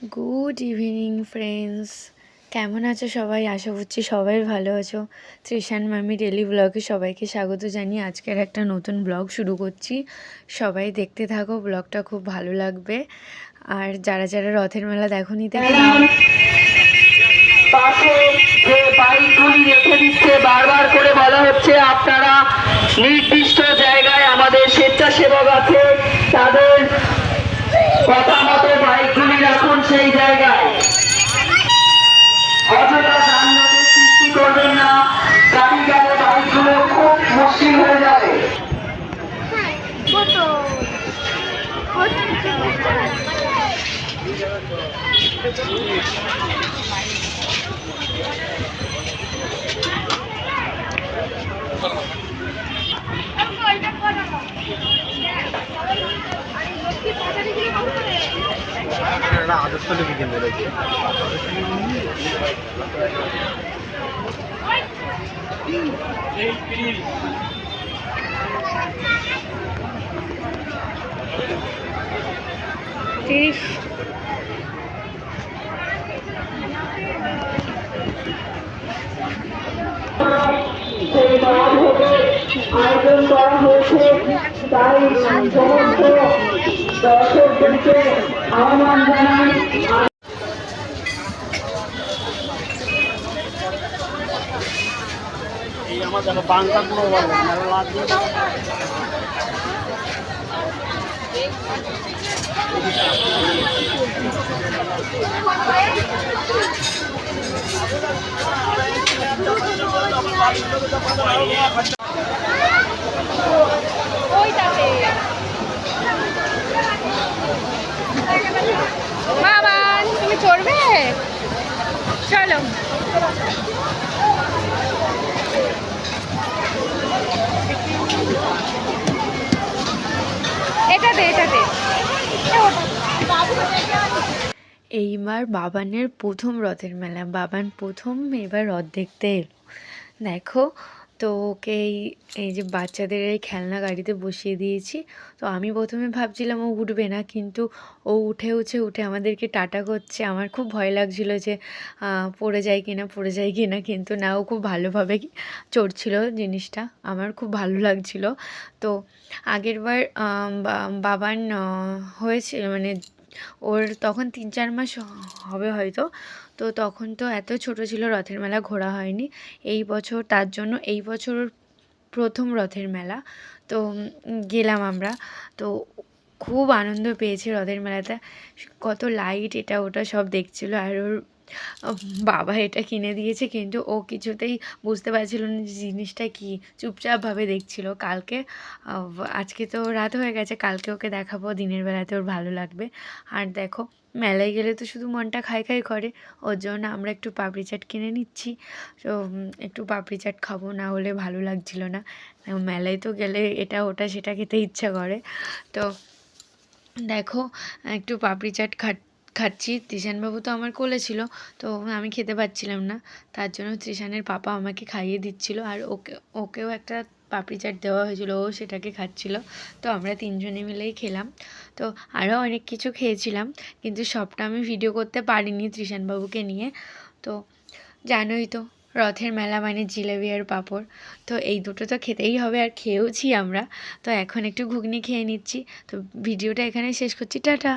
Good evening friends, কেমন আছো সবাই? আশা করছি সবাই ভালো আছো। তৃষান মামি ডেলি ব্লগে সবাইকে স্বাগত জানিয়ে আজকের একটা নতুন ব্লগ শুরু করছি। সবাই দেখতে থাকো, ব্লগটা খুব ভালো লাগবে। আর যারা যারা রথের মেলা দেখোনি দেখে নাও। পাশে যে বাইকগুলি রেখে দিচ্ছে, বারবার করে বলা হচ্ছে আপনারা নির্দিষ্ট জায়গায়, আমাদের স্বেচ্ছাসেবক আছে, তাদের কথা মতো বাইকগুলি রাখুন সেই জায়গায়। অযথা যানজটের সৃষ্টি করবেন না, গাড়ি গেলে বাইকগুলো খুব মুশকিল হয়ে যাবে। আদর্শটা কি কেন্দ্র রয়েছে? সেই মাঠ থেকে আয়োজন করা হয়েছে, তাই সমস্ত দর্শকদেরকে আহ্বান জানাই। এই আমার দেখো বাংলা পুরো লাগবে। বাবা তুমি চড়বে? চলো। এটাতে এইবার বাবানের প্রথম রথের মেলা, বাবান প্রথম এবার রথ দেখতে এলো। দেখো, তো ওকে এই যে বাচ্চাদের এই খেলনা গাড়িতে বসিয়ে দিয়েছি। তো আমি প্রথমে ভাবছিলাম ও উঠবে না, কিন্তু ও উঠে আমাদেরকে টাটা করছে। আমার খুব ভয় লাগছিল যে পড়ে যায় কিনা, কিন্তু না, ও খুব ভালোভাবে চড়ছিল জিনিসটা। আমার খুব ভালো লাগছিল। তো আগেরবার বাবান হয়েছিল, মানে ওর তখন 3-4 মাস হবে হয়তো। তো তখন তো এত ছোট ছিল, রথের মেলা ঘোরা হয়নি। এই বছর তার জন্য এই বছর ওর প্রথম রথের মেলা। তো গেলাম আমরা। তো খুব আনন্দ পেয়েছি রথের মেলাতে। কত লাইট এটা ওটা সব দেখছিল। আর ওর বাবা এটা কিনে দিয়েছে, কিন্তু ও কিছুতেই বুঝতে পারছিল না যে জিনিসটা কী, চুপচাপভাবে দেখছিল। আজকে তো রাত হয়ে গেছে, কালকে ওকে দেখাবো, দিনের বেলাতে ওর ভালো লাগবে। আর দেখো, মেলায় গেলে তো শুধু মনটা খাই খাই করে, ওর জন্য আমরা একটু পাপড়ি চাট কিনে নিচ্ছি। তো একটু পাপড়ি চাট খাবো, না হলে ভালো লাগছিল না। মেলায় তো গেলে এটা ওটা সেটা খেতে ইচ্ছা করে। তো দেখো, একটু পাপড়ি চাট খাচ্ছি। তৃষানবাবু তো আমার কোলে ছিল, তো আমি খেতে পাচ্ছিলাম না। তার জন্য তৃষানের পাপা আমাকে খাইয়ে দিচ্ছিল, আর ওকেও একটা পাপড়ি চাট দেওয়া হয়েছিল, ও সেটাকে খাচ্ছিল। তো আমরা তিনজনে মিলেই খেলাম। তো আরও অনেক কিছু খেয়েছিলাম, কিন্তু সবটা আমি ভিডিও করতে পারিনি তৃষানবাবুকে নিয়ে। তো জানোই তো, রথের মেলা মানে জিলেবি আর পাঁপড়। তো এই দুটো তো খেতেই হবে, আর খেয়েওছি আমরা। তো এখন একটু ঘুগনি খেয়ে নিচ্ছি। তো ভিডিওটা এখানে শেষ করছি, টাটা।